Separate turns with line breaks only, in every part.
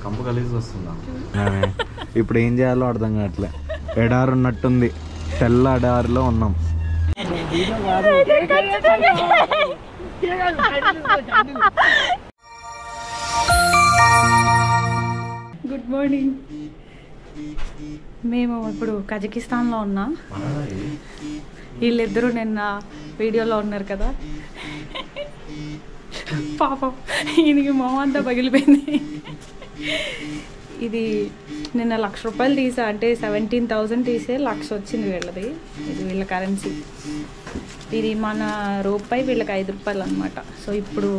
కంపు కలిసి వస్తుందా? ఇప్పుడు ఏం చేయాలో అర్థం కావట్లే. ఎడారు ఉన్నట్టుంది, తెల్ల ఎడారిలో ఉన్నాం.
Good morning. మేము ఇప్పుడు కజకిస్తాన్లో ఉన్నాం. వీళ్ళిద్దరూ నిన్న వీడియోలో ఉన్నారు కదా. పాపం ఈయనకి మొహం అంతా పగిలిపోయింది. ఇది నిన్న ₹1,00,000 తీసా, అంటే 17,000 తీసే 1,00,000 వచ్చింది వీళ్ళది. ఇది వీళ్ళ కరెన్సీ. ఇది మన రూపాయి, వీళ్ళకి ₹5 అనమాట. సో ఇప్పుడు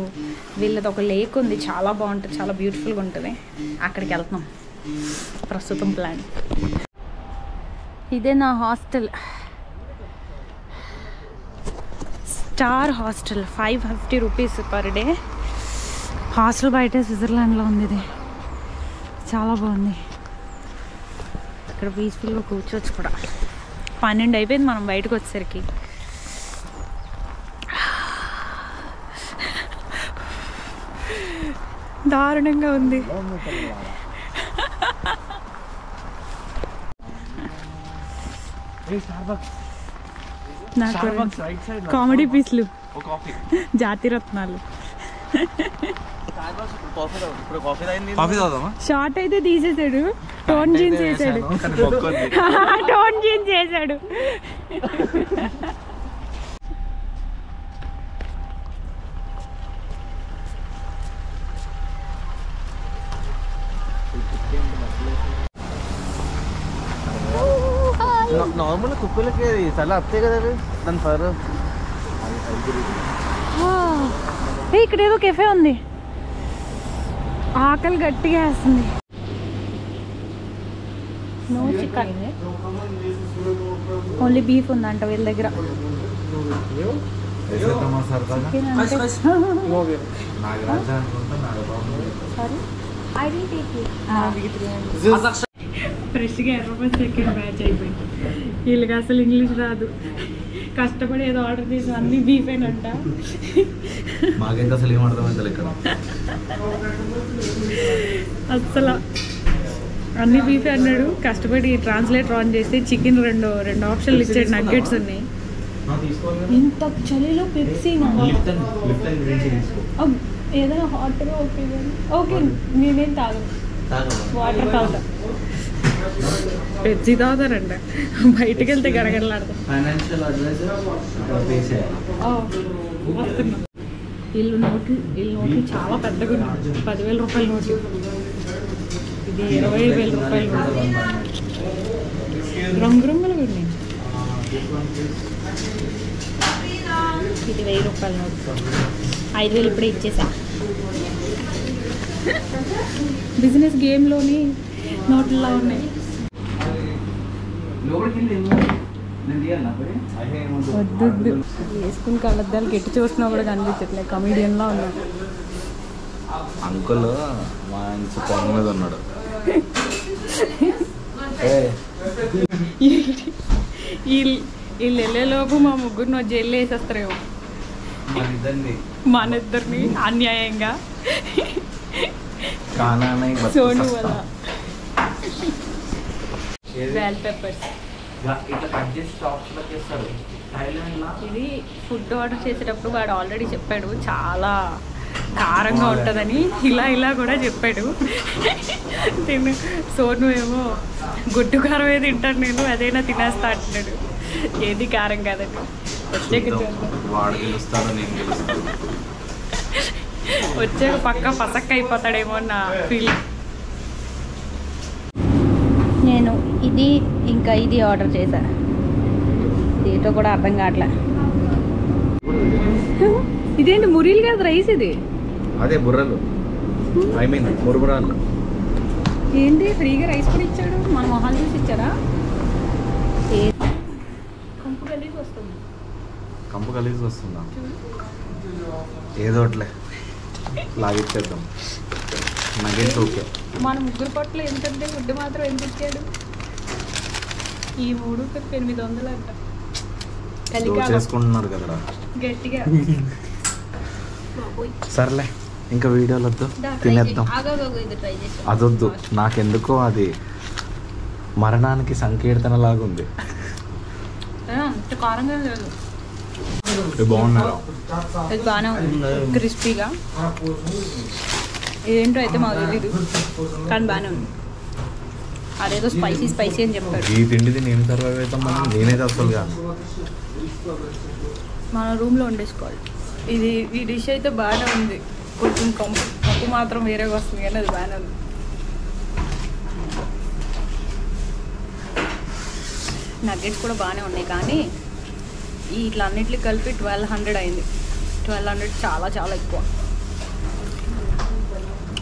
వీళ్ళది ఒక లేక్ ఉంది, చాలా బాగుంటుంది, చాలా బ్యూటిఫుల్గా ఉంటుంది. అక్కడికి వెళ్తున్నాం ప్రస్తుతం ప్లాన్. ఇదే నా hostel, star hostel. ₹550 per day. Hostel బయట స్విట్జర్లాండ్లో ఉంది. ఇది చాలా బాగుంది. ఇక్కడ పీస్ఫుల్గా కూర్చోవచ్చు కూడా. 12 అయిపోయింది మనం బయటకు వచ్చేసరికి. దారుణంగా ఉంది. నాకు కామెడీ పీస్లు, జాతిరత్నాలు. షార్ట్ అయితే తీసేసాడు, టోన్ జీన్స్ వేసాడు. టోన్ జీన్స్ వేసాడు.
నార్మల్ కుక్కలకి చాలా వస్తాయి కదా దాని ఫర్.
ఇక్కడ ఏదో కెఫే ఉంది. ఆకలి గట్టిగా వేస్తుంది. నో చికెన్, ఓన్లీ బీఫ్ ఉందంట వీళ్ళ దగ్గర. ఫ్రెష్గా ఎర్రపచ్చి ఎక్కడ మ్యాచ్ అయిపోయింది. వీళ్ళకి అసలు ఇంగ్లీష్ రాదు, కష్టపడి ఏదో ఆర్డర్ చేసి అన్ని బీఫేనంట.
మాకైతే అసలు ఏం అర్థమైంది ఇక్కడ.
అసలు అన్ని బీఫే అన్నాడు. కష్టపడి ట్రాన్స్లేటర్ ఆన్ చేసి చికెన్ రెండు ఆప్షన్లు ఇచ్చాడు. నగ్గెట్స్ ఉన్నాయి. ఇంత చలిలో పెప్సీ ఏదైనా హాట్గా ఓకే ఓకే. నేనేం తాగను, వాటర్ తాగుతా. పెప్సీ తాగుతారంట, బయటకు వెళ్తే గడగడలాడతాం. వస్తున్నా. వీళ్ళు నోట్లు చాలా పెద్దగా ఉన్నాయి. ₹10,000 నోటు. ఇది ₹20,000 నోటు. రంగురంగులుగా ఉన్నాయి. ఇది ₹1,000 నోటు. 5,000 ఇప్పుడే ఇచ్చేసా. బిజినెస్ గేమ్లోని నోట్లలో ఉన్నాయి. వద్దు వేసుకుని కళ్ళద్దాలు గట్టి చూసినా కూడా కనిపించట్లేదు. కమీడియన్లా ఉన్నాడు.
అంకుల్ మంచి పొంగ మీద ఉన్నాడు.
వీళ్ళు వెళ్ళేలోపు మా ముగ్గురిని జైలు వేసేస్తారేమో. మన ఇద్దరిని అన్యాయంగా. సోను వల్ల బెల్ పెప్పర్స్. ఇది ఫుడ్ ఆర్డర్ చేసేటప్పుడు వాడు ఆల్రెడీ చెప్పాడు చాలా కారంగా ఉంటుందని. ఇలా కూడా చెప్పాడు. సోను ఏమో గుడ్డు కారం ఏది తింటాను నేను, అదైనా తినేస్తా అంటున్నాడు. ఏది కారం కాదండి. వచ్చాక పక్క పసక్క అయిపోతాడేమో నా ఫీలింగ్. నేను ఇది ఆర్డర్ చేశా. ఏటో కూడా అర్థం కావట్లే. ఇదేంటి మురీలు కాదు, రైస్ ఇది.
అదే బుర్రలు, ఐ మీన్ మురుమురాలు.
ఏంటి ఫ్రీగా రైస్ కూడా ఇచ్చాడు. మన మొహాలు చూసి ఇచ్చారా?
కంపు కలిసి వస్తుందా? ఏదోట్లే లాగిచ్చేద్దాం. Nuggets okay.
మన ముగ్గురు పొట్టలు ఎంతంటే ఫుడ్ మాత్రం ఎంత ఇచ్చాడు? ఈ 3 800 అంట.
చేసుకుంటున్నారు కదరా
గట్టిగా.
సర్లే ఇంకా వీడియోలు వద్దు, తినేద్దాం. అదొద్దు, నాకెందుకో అది మరణానికి సంకీర్తన లాగా ఉంది. బాగున్నారు,
బాగానే ఉంది, క్రిస్పీగా. ఏంటో అయితే మాకు తెలీదు, కానీ బాగానే ఉంది. అదేదో స్పైసీ స్పైసీ అని చెప్పాడు.
ఈ తిండిది నేను సర్వైవ్ అవుతాం మనం, నేనైతే అసలు కాదు.
మన రూమ్లో వండేసుకోవాలి. ఈ డిష్ అయితే బాగానే ఉంది, కొంచెం కప్పు మాత్రం వేరేగా వస్తుంది కానీ అది బాగానే ఉంది. నగ్గెట్స్ కూడా బాగానే ఉన్నాయి, కానీ ఇట్లా అన్నిటికి కలిపి 1200 అయింది. 1200 చాలా చాలా ఎక్కువ.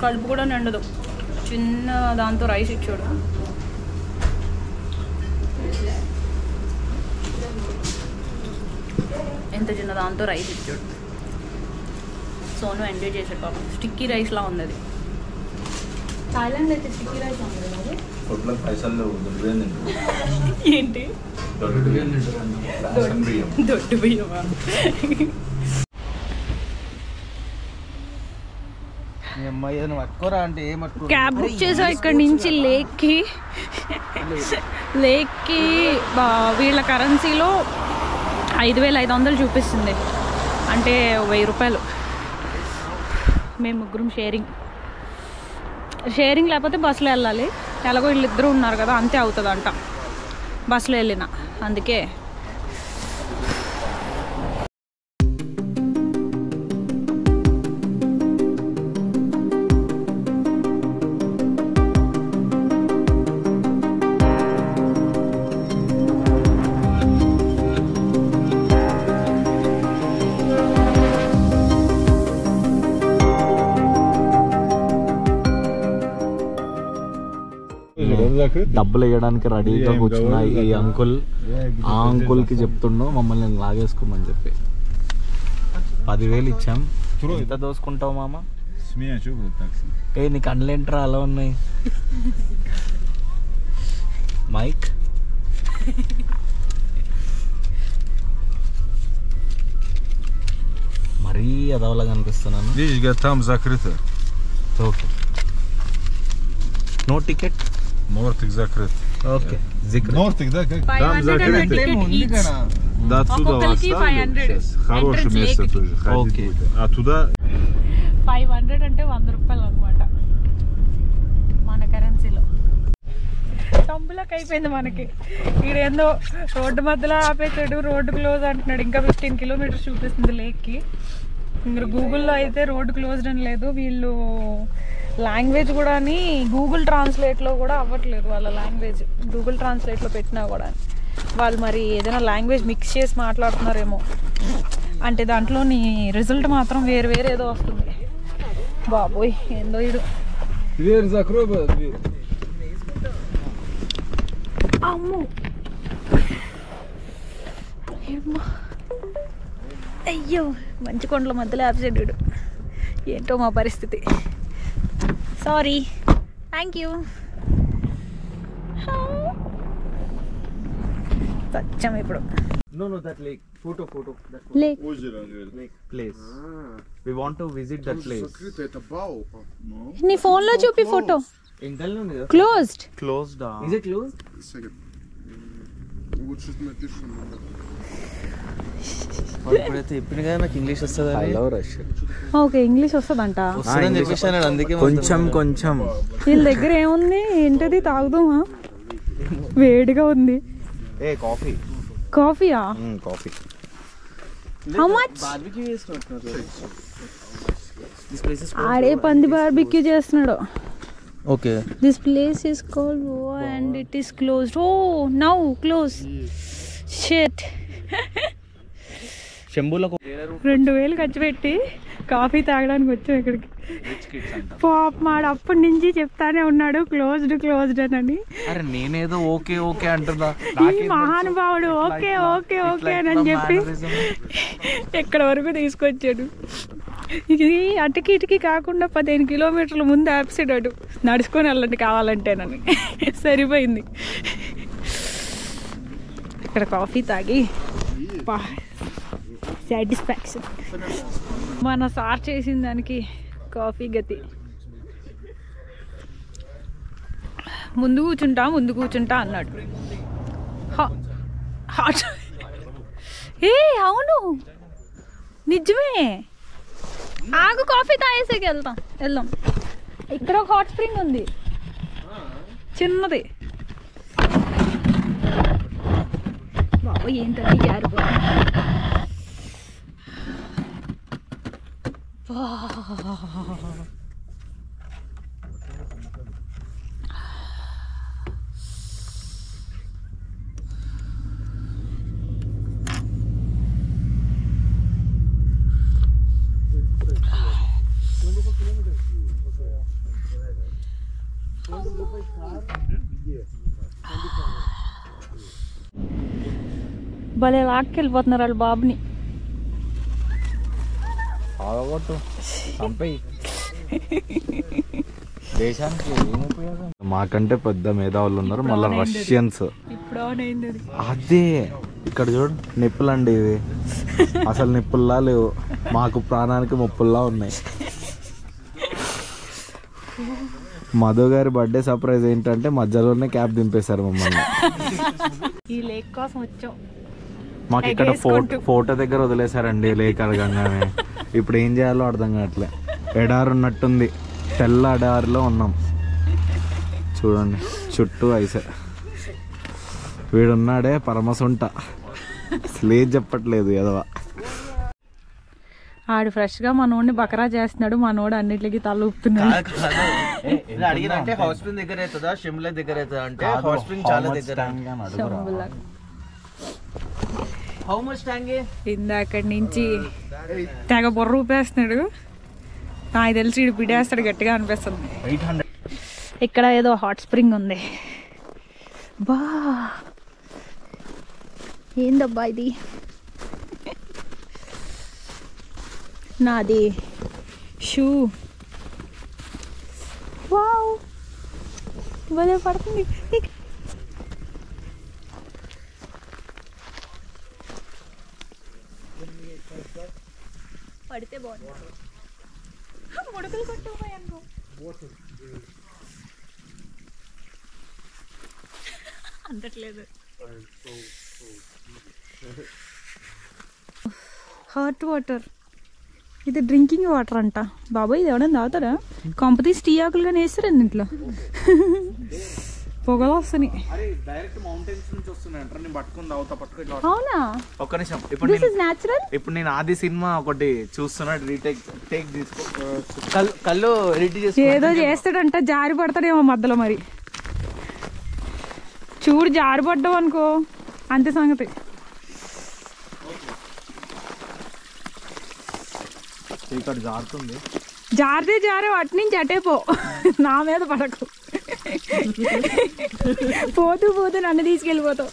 కడుపు కూడా నిండదు. చిన్న దాంతో రైస్ ఇచ్చాడు. ఎంత చిన్న దాంతో రైస్ ఇచ్చాడు. సోను ఎంజాయ్ చేసాడు పాపం. స్టిక్కీ రైస్లా ఉంది అది. థాయిలాండ్ అయితే స్టిక్కీ రైస్ ఉంది కదా. ఏంటి దొడ్డు బియ్యమా? క్యాబ్ బుక్ చేసా ఇక్కడ నుంచి లేక్కి వీళ్ళ కరెన్సీలో 5500 చూపిస్తుంది, అంటే 1000 రూపాయలు. మేము ముగ్గురం షేరింగ్ లేకపోతే బస్సులో వెళ్ళాలి. ఎలాగో వీళ్ళిద్దరూ ఉన్నారు కదా, అంతే అవుతుందంట బస్సులో వెళ్ళిన. అందుకే
డబ్బులు వేయడానికి రెడీగా కూర్చున్నా ఈ అంకుల్. ఆ అంకుల్కి చెప్తుండో మమ్మల్ని లాగేసుకోమని చెప్పి 10,000 ఇచ్చాం. ఎంత దోసుకుంటావు మామ? ఏ నీకు అన్లేంట్రా అలా ఉన్నాయి. మైక్ మరీ అదవలాగా అనిపిస్తున్నాను. Okay, no ticket.
Мортик закрыт.
ఓకే,
Мортик, да? Как? Там закрыт. До отсюда оставлю. Сейчас. Хорошее место тоже. Ходить будет. А туда...
500 అంటే 100 రూపాయలు అనమాట మన కరెన్సీలో. తమ్ములకు అయిపోయింది మనకి. ఈడేందో రోడ్డు మధ్యలో ఆపేసాడు, రోడ్డు క్లోజ్ అంటున్నాడు. ఇంకా 15 కిలోమీటర్స్ చూపిస్తుంది లేక్కి. ఇంకా గూగుల్లో అయితే రోడ్డు క్లోజ్డ్ అని లేదు. వీళ్ళు లాంగ్వేజ్ కూడా గూగుల్ ట్రాన్స్లేట్లో కూడా అవ్వట్లేదు వాళ్ళ లాంగ్వేజ్. గూగుల్ ట్రాన్స్లేట్లో పెట్టినా కూడా వాళ్ళు మరి ఏదైనా లాంగ్వేజ్ మిక్స్ చేసి మాట్లాడుతున్నారేమో. అంటే దాంట్లోని రిజల్ట్ మాత్రం వేరే ఏదో వస్తుంది. బాబోయ్ ఏందో ఇడు. అమ్మో అయ్యో, మంచి కొండల మధ్యలో ఆపేసాడు. ఏంటో మా పరిస్థితి. Sorry, thank you. సత్యం ఇప్పుడు lake
place. We want to visit that place.
నీ ఫోన్ లో చూపి ఫోటో. Closed.
Closed. Is it closed?
Okay, English వస్తుందంట.
కొంచెం
వీళ్ళ దగ్గర ఏముంది? ఏంటది తాగుదామా? వేడిగా ఉంది. కాఫీయా? How much? ఆడే పంది బార్బిక్యూ చేస్తున్నాడు.
Okay,
this place is called and it is closed. Oh now close. Shit.
చెంబులో
2000 ఖర్చు పెట్టి కాఫీ తాగడానికి వచ్చాం ఇక్కడికి. పాప మాడు అప్పటి నుంచి చెప్తానే ఉన్నాడు క్లోజ్డ్ అని.
అరే నేనేదో ఓకే అంటున్నా.
ఈ మహానుభావుడు ఓకే అని చెప్పి ఎక్కడ వరకు తీసుకొచ్చాడు. ఇది అటుకి ఇటుకి కాకుండా 15 కిలోమీటర్ల ముందు ఆప్సిడాడు. నడుచుకొని వెళ్ళండి కావాలంటేనని. సరిపోయింది. ఇక్కడ కాఫీ తాగి సాటిస్ఫాక్షన్. మన సార్ చేసిన దానికి కాఫీ గతి. ముందు కూర్చుంటా అన్నాడు. ఏ అవును నిజమే. ఆగు, కాఫీ తాగేసాక వెళ్దాం. ఇక్కడ ఒక హాట్ స్ప్రింగ్ ఉంది చిన్నది. బాబు ఏంటంటే జారిపో. భలే లాక్కెళ్ళిపోతున్నారు వాళ్ళు బాబుని.
దేశానికి మాకంటే పెద్ద మేధావులు ఉన్నారు మళ్ళీ రష్యన్స్. అదే ఇక్కడ చూడు నిప్పులండి ఇవి. అసలు నిప్పుల్లా లేవు, మాకు ప్రాణానికి ముప్పుల్లా ఉన్నాయి. మధు గారి బర్త్డే సర్ప్రైజ్ ఏంటంటే మధ్యలోనే క్యాబ్ దింపేశారు మమ్మల్ని.
ఈ లేక్ కోసం వచ్చాం.
మాకు ఇక్కడ ఫోటో దగ్గర వదిలేశారండి లేక్ అడగంగానే. ఇప్పుడు ఏం చేయాలో అర్థం కావట్లే. ఎడారు ఉన్నట్టుంది, తెల్ల ఎడారిలో ఉన్నాం చూడండి. చుట్టూ ఐసే. వీడున్నాడే పరమసుంట, అసలేం చెప్పట్లేదు ఎదవా.
ఆడు ఫ్రెష్ గా మనోడిని బకరా చేస్తున్నాడు, మనోడు అన్నిటికి తల ఊపుతున్నాడు. ఇందాకడి నుంచి తెగ బొర్ర ఊపేస్తున్నాడు. నాకు తెలిసి ఇడు పిడేస్తాడు గట్టిగా అనిపిస్తుంది. ఇక్కడ ఏదో హాట్ స్ప్రింగ్ ఉంది. బా ఏందబ్బా ఇది? నాది షూ. వావ్ భలే పడుతుంది. పడితే బాగుంది. ముడుకులు కొట్టుకుపోయాను. అందట్లేదు. హాట్ వాటర్, ఇది డ్రింకింగ్ వాటర్ అంట. బాబాయ్ ఇది ఎవడన్నా తాగుతారా? కొంపతీసి టీ ఆకులుగానే వేస్తారండి ఇంట్లో. పొగలు వస్తున్నాయి. అవునా?
ఒక్క నిమిషం.
This is natural.
ఇప్పుడు నేను ఆది సినిమా ఒకటి చూస్తున్నా, టేక్ తీసుకో. కళ్ళు
ఏదో చేస్తాడంట, జారి పడతాడేమో మధ్యలో. మరి చూడు, జారి పడ్డావు అనుకో అంతే సంగతి.
ఇక్కడ జారుతుంది.
జారే అటు నుంచి అటేపో, నా మీద పడకు. పోతూ నన్ను తీసుకెళ్ళిపోతావు.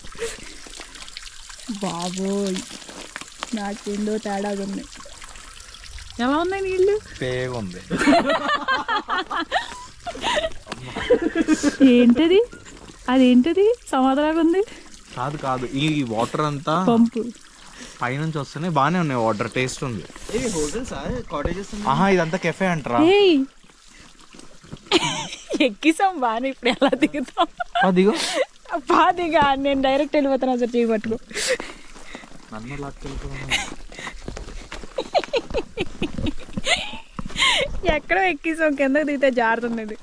బాబోయ్ నాకేందో తేడాగా ఉంది. ఎలా ఉన్నాయి నీళ్ళు?
ఉంది.
ఏంటది? అదేంటది సమాధానంగా ఉంది?
కాదు, ఈ వాటర్ అంతా
పంపు
పైనుంచి వస్తున్నాయి. బానే ఉన్నాయి, వాటర్ టేస్ట్ ఉంది. ఆహా, ఇదంతా కెఫే అంటారా?
ఎక్కిసాం బాగా. ఇప్పుడు ఎలా దిగుతాం?
దిగు.
దిగా, నేను డైరెక్ట్ వెళ్ళిపోతాను. అసలు చేయి పట్టుకో. ఎక్కడో ఎక్కిసాం, కిందకి దిగితే జారుతుంది. ఇది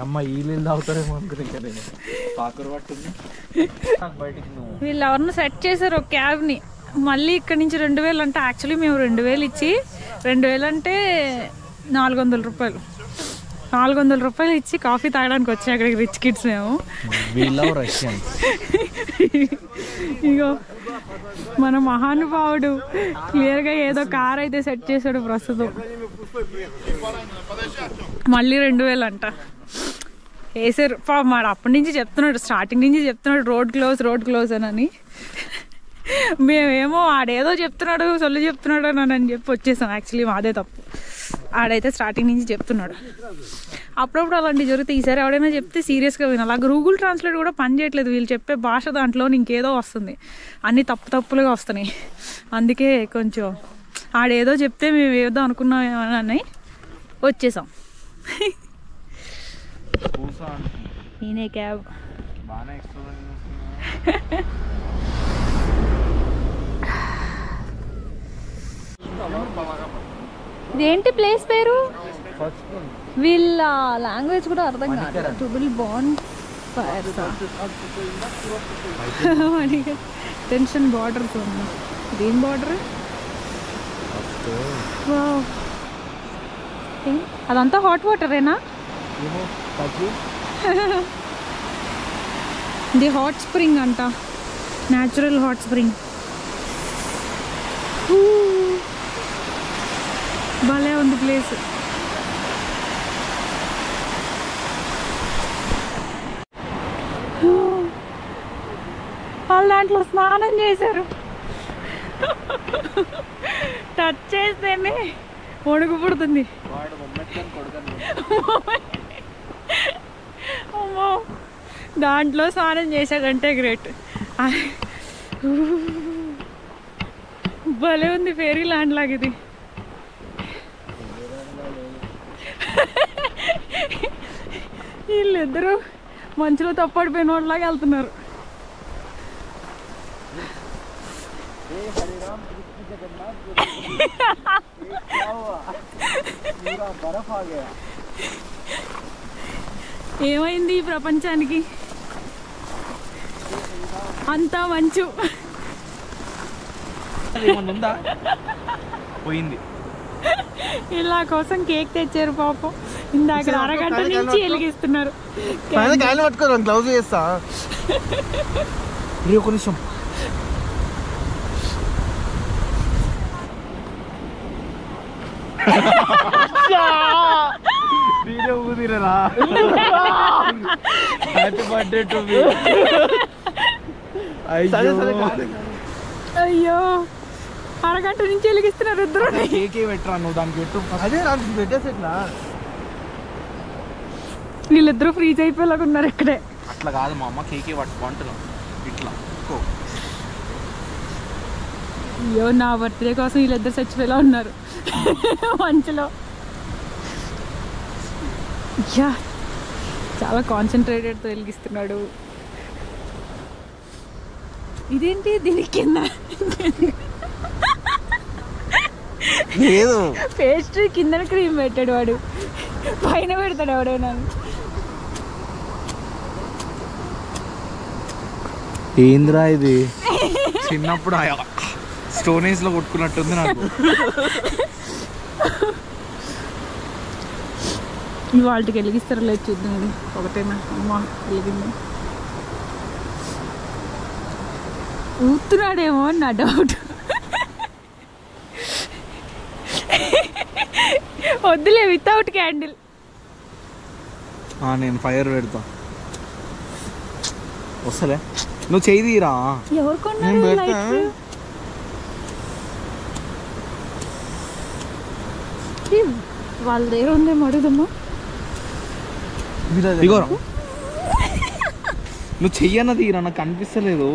అమ్మ ఈ నీళ్ళు తాగుతారేమో అనుకునే.
వీళ్ళు ఎవరిని సెట్ చేశారు ఒక క్యాబ్ని. మళ్ళీ ఇక్కడ నుంచి 2000 అంటే, యాక్చువల్లీ మేము 2000 ఇచ్చి, 2000 అంటే 400 రూపాయలు. 400 రూపాయలు ఇచ్చి కాఫీ తాగడానికి వచ్చాయి అక్కడికి రిచ్ కిడ్స్ మేము. ఇగో మన మహానుభావుడు క్లియర్గా ఏదో కార్ అయితే సెట్ చేశాడు ప్రస్తుతం. మళ్ళీ 2000 అంట వేసారు. మరి అప్పటి నుంచి చెప్తున్నాడు, స్టార్టింగ్ నుంచి చెప్తున్నాడు రోడ్ క్లోజ్ అని. మేమేమో ఆడేదో చెప్తున్నాడు, సొల్లు చెప్తున్నాడు అని చెప్పి వచ్చేసాం. యాక్చువల్లీ మాదే తప్పు. ఆడైతే స్టార్టింగ్ నుంచి చెప్తున్నాడు. అప్పుడప్పుడు అలాంటివి జరిగితే ఈసారి ఎవడైనా చెప్తే సీరియస్గా వినాలి. అలా గూగుల్ ట్రాన్స్లేట్ కూడా పని చేయట్లేదు. వీళ్ళు చెప్పే భాష దాంట్లో ఇంకేదో వస్తుంది, అన్నీ తప్పులుగా వస్తున్నాయి. అందుకే కొంచెం ఆడేదో చెప్తే మేము ఏదో అనుకున్నామని వచ్చేసాం. నేనే క్యాబ్. ఇదేంటి ప్లేస్ పేరు? వీళ్ళ లాంగ్వేజ్ కూడా అర్థం కాదు. Triple bond fire tension borders ఉంది. ఇదేం బార్డర్? అదంతా హాట్ వాటరేనా? ఇది హాట్ స్ప్రింగ్ అంట, న్యాచురల్ హాట్ స్ప్రింగ్. భలే ఉంది ప్లేస్. వాళ్ళు దాంట్లో స్నానం చేశారు. టచ్ చేస్తేనే వణుకు పుడుతుంది. అమ్మో, దాంట్లో స్నానం చేశాడంటే గ్రేట్. భలే ఉంది, ఫేరీ ల్యాండ్ లాగా ఇది. వీళ్ళిద్దరూ మంచులో తప్పడిపోయిన వాళ్ళలాగా వెళ్తున్నారు. ఏమైంది ఈ ప్రపంచానికి? అంతా మంచు
పోయింది.
ఇలా కోసం కేక్ తెచ్చారు పాపం. ఇందాక అరగంట నుంచి వెలిగిస్తున్నారు.
గ్లౌజ్ చేస్తా ఒక నిమిషం.
అయ్యో, అరగంట నుంచి వెలిగిస్తున్నారు ఇద్దరు.
కేకే పెట్టరా నువ్వు, దానికి పెట్టు.
అదే పెట్టేసి ఇట్లా
వీళ్ళిద్దరూ ఫ్రీజ్ అయిపోయేలాగా ఉన్నారు ఇక్కడే.
అట్లా కాదు మా అమ్మ, కేకే పట్టుకుంటున్నాం ఇట్లా.
అయ్యో, నా బర్త్డే కోసం వీళ్ళిద్దరు చచ్చిపోయేలా ఉన్నారు మంచులో. యా, చాలా కాన్సన్ట్రేటెడ్తో వెలిగిస్తున్నాడు. ఇదేంటి దీని కింద
లేదు,
పేస్ట్రీ కింద క్రీమ్ పెట్టాడు వాడు, పైన పెడతాడు ఎవడైనా.
ఏంద్రా ఇది? చిన్నప్పుడు స్టోనేజ్ లో కొట్టుకున్నట్టుంది నాకు.
వాళ్ళకి వెలిగిస్తారు లేదు చూద్దాం. ఇది ఒకటేనా? అమ్మా వెలిగింది. ఊతున్నాడేమో నా డౌట్. వద్దులే, వితౌట్ క్యాండిల్.
నేను ఫైర్ పెడతా. వస్తలే, నువ్వు చేయి తీరా.
ఎవరు కొన్నారు లైట్స్? వాళ్ళ దగ్గర ఉందేమో అడుగుదమ్మా.
ఇగోరా, నువ్వు చెయ్యన్న తీరా, నాకు కనిపిస్తలేదు.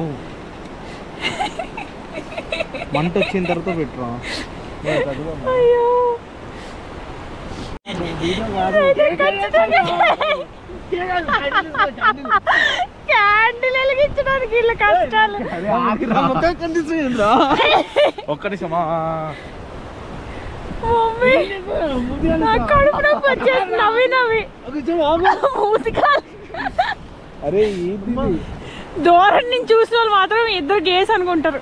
మంట వచ్చిన తర్వాత పెట్టురా.
అయ్యో, క్యాండిల్ వెలిగించడానికి వీళ్ళ కష్టాలు.
ఒక్క నిమిషమా.
మమ్మీ, నా కడుపు నొప్పి వచ్చేసి నవ్వి నవ్వి మూతికాలు.
అరే
దూరం నుంచి చూసిన వాళ్ళు మాత్రం ఇద్దరు గేస్ అనుకుంటారు.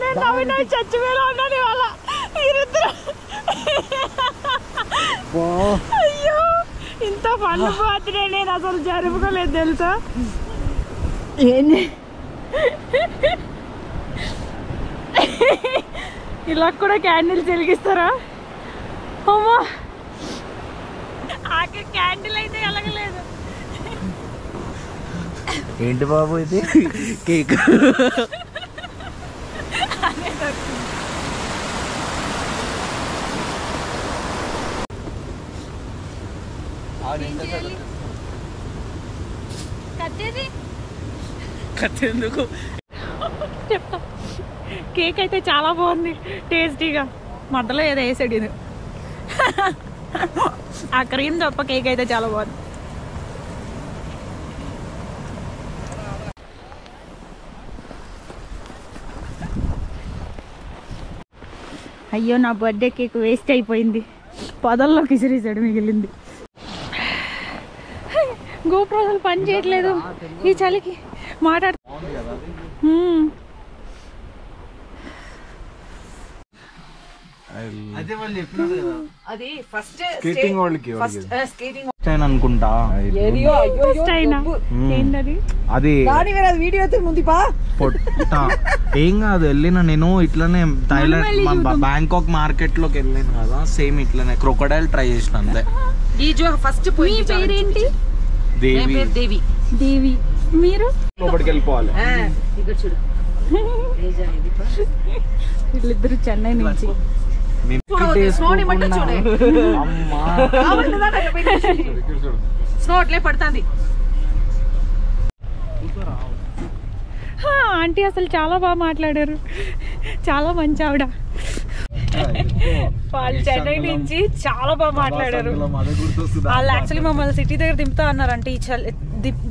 నేను నవ్వి నవ్వి చచ్చిపోయేలా ఉన్నాను ఇవాళ. అయ్యో, ఇంత ఫన్ బర్త్డే నేను అసలు జరుపుకోలేదు తెలుసా. ఇలా కూడా క్యాండిల్స్ వెలిగిస్తారా? అమ్మా, ఆఖరి క్యాండిల్ అయితే వెలగలేదు.
ఏంటి బాబు ఇది? కేక్.
కత్తెందుకు?
కేక్ అయితే చాలా బాగుంది, టేస్టీగా. మధ్యలో ఏదో వేసాడు ఇది. ఆ క్రీమ్ తప్ప కేక్ అయితే చాలా బాగుంది. అయ్యో, నా బర్త్డే కేక్ వేస్ట్ అయిపోయింది. పొదల్లోకి విసిరేసాడు, మిగిలింది. గోప్రో అసలు పని చేయట్లేదు ఈ చలికి. మాట్లాడు
అదే వాళ్ళు చెప్పినారు కదా,
అది ఫస్ట్
స్కేటింగ్ వాళ్ళకి
స్కేటింగ్
అనుకుంటా.
ఏంటది?
అది
వీడియో అయితే ముందు పా
పొట్ట ఏం కాదు. వెళ్ళిన నేను ఇట్లనే థాయిలాండ్ బ్యాంకాక్ మార్కెట్ లోకి వెళ్ళాను కదా, సేమ్ ఇట్లనే క్రొకడైల్ ట్రై చేసిన అంతే.
ఈ జో ఫస్ట్
మీ పేరేంటి?
దేవి.
దేవి.
దేవి. మీరు
లోపలికి వెళ్ళిపోవాలి.
ఇక్కడ చూడు,
వీళ్ళిద్దరు చెన్నై నుంచి.
స్నో అట్లే పడుతుంది.
ఆంటీ అసలు చాలా బాగా మాట్లాడారు, చాలా మంచి ఆవిడ. వాళ్ళు చెన్నై నుంచి చాలా బాగా మాట్లాడారు. వాళ్ళు యాక్చువల్లీ మమ్మల్ని సిటీ దగ్గర దింపుతా అన్నారంటే, ఈ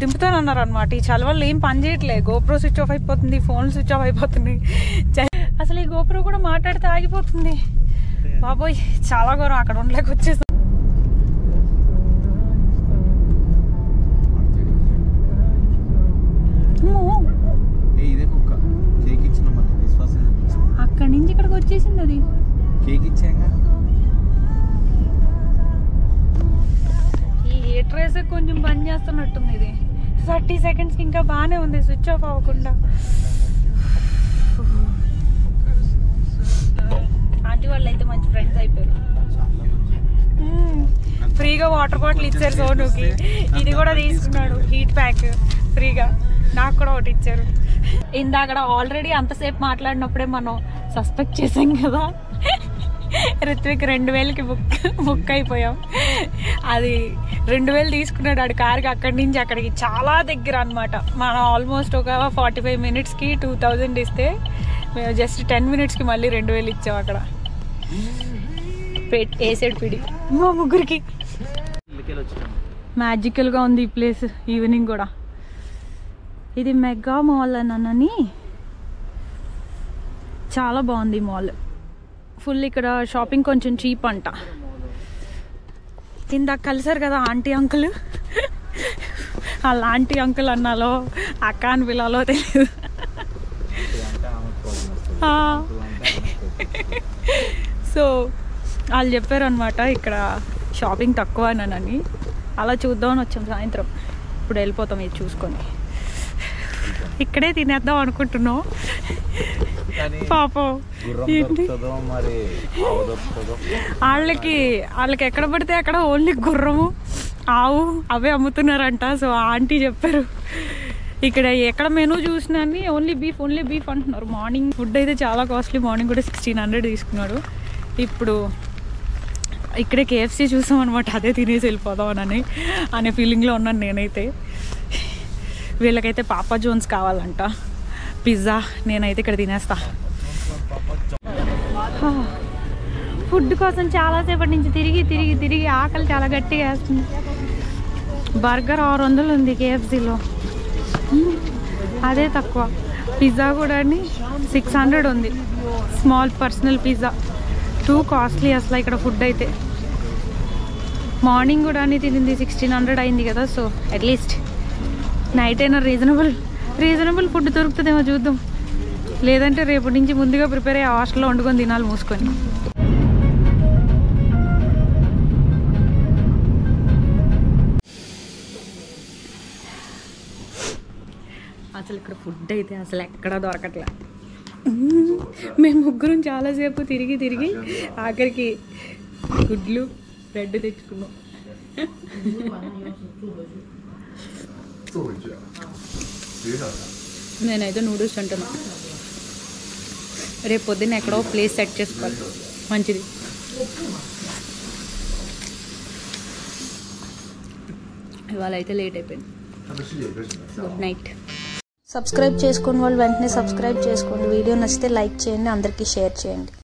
దింపుతానన్నారు అనమాట. ఈ చలి వల్ల ఏం పని చేయట్లేదు, గోప్రో స్విచ్ ఆఫ్ అయిపోతుంది, ఫోన్ స్విచ్ ఆఫ్ అయిపోతుంది. అసలు ఈ గోప్రో కూడా మాట్లాడితే ఆగిపోతుంది. బాబోయ్ చాలా ఘోరం, అక్కడ ఉండలేక వచ్చేసాం. అక్కడి నుంచి ఇక్కడికి వచ్చేసింది అది.
కేక్ ఇచ్చాక
ఈ హీటర్ వేసే కొంచెం బంద్ చేస్తున్నట్టుంది. ఇది 30 సెకండ్స్కి ఇంకా బాగానే ఉంది, స్విచ్ ఆఫ్ అవ్వకుండా. ఆంటీ వాళ్ళు అయితే మంచి ఫ్రెండ్స్ అయిపోయారు. ఫ్రీగా వాటర్ బాటిల్ ఇచ్చారు సోనుకి. ఇది కూడా తీసుకున్నాడు, హీట్ ప్యాక్ ఫ్రీగా. నాకు కూడా ఒకటి ఇచ్చారు. ఇందాక ఆల్రెడీ అంతసేపు మాట్లాడినప్పుడే మనం సస్పెక్ట్ చేసాం కదా, రిత్విక్ 2000కి బుక్ అయిపోయాం. అది 2000 తీసుకున్నాడు ఆడు కారుకి. అక్కడి నుంచి అక్కడికి చాలా దగ్గర అనమాట. మనం ఆల్మోస్ట్ ఒక 45 మినిట్స్కి 2000 ఇస్తే మేము జస్ట్ 10 మినిట్స్కి మళ్ళీ 2000 ఇచ్చాం అక్కడ. వేసాడు పిడి మా ముగ్గురికి. మ్యాజికల్గా ఉంది ఈ ప్లేస్. ఈవినింగ్ కూడా. ఇది మెగా మాల్ అని చాలా బాగుంది ఈ మాల్. ఫుల్ ఇక్కడ షాపింగ్ కొంచెం చీప్ అంట. ఇందాక కలిసారు కదా ఆంటీ అంకుల్, వాళ్ళ ఆంటీ అంకుల్ అన్నాలో అక్క అని పిలాలో తెలియదు. సో వాళ్ళు చెప్పారు అనమాట ఇక్కడ షాపింగ్ తక్కువ అని. అలా చూద్దామని వచ్చాం సాయంత్రం. ఇప్పుడు వెళ్ళిపోతాం ఇది చూసుకొని. ఇక్కడే తినేద్దాం అనుకుంటున్నాం. పాపం వాళ్ళకి ఎక్కడ పడితే అక్కడ ఓన్లీ గుర్రము ఆవు అవే అమ్ముతున్నారంట. సో ఆంటీ చెప్పారు ఇక్కడ ఎక్కడ మెనూ చూసినా ఓన్లీ బీఫ్ అంటున్నారు. మార్నింగ్ ఫుడ్ అయితే చాలా కాస్ట్లీ. మార్నింగ్ కూడా 1600 తీసుకున్నాడు. ఇప్పుడు ఇక్కడే KFC చూసాం అనమాట. అదే తినేసి వెళ్ళిపోదాం అనే ఫీలింగ్లో ఉన్నాను నేనైతే. వీళ్ళకైతే పాపా జోన్స్ కావాలంట, పిజ్జా. నేనైతే ఇక్కడ తినేస్తా. ఫుడ్ కోసం చాలాసేపటి నుంచి తిరిగి ఆకలి చాలా గట్టిగా వేస్తుంది. బర్గర్ 600 ఉంది KFCలో, అదే తక్కువ. పిజ్జా కూడా 600 ఉంది, small personal pizza. Too costly అసలు ఇక్కడ ఫుడ్ అయితే. మార్నింగ్ కూడా తినింది 1600 అయింది కదా. సో అట్లీస్ట్ నైట్ అయినా రీజనబుల్ ఫుడ్ దొరుకుతుందేమో చూద్దాం. లేదంటే రేపటి నుంచి ముందుగా ప్రిపేర్ అయ్యి హాస్టల్లో వండుకొని తినాలి మూసుకొని. అసలు ఇక్కడ ఫుడ్ అయితే అసలు ఎక్కడా దొరకట్లే. మేము ముగ్గురం చాలాసేపు తిరిగి ఆఖరికి గుడ్లు బ్రెడ్ తెచ్చుకున్నాం. నేనైతే నూడిల్స్ అంటున్నా. రేపు పొద్దున్న ఎక్కడో ప్లేస్ సెట్ చేసుకోవాలి మంచిది. ఇవాళ అయితే లేట్ అయిపోయింది. Good night.
సబ్స్క్రైబ్ చేసుకోని వాళ్ళు వెంటనే సబ్స్క్రైబ్ చేసుకోండి. వీడియో నచ్చితే లైక్ చేయండి, అందరికీ షేర్ చేయండి.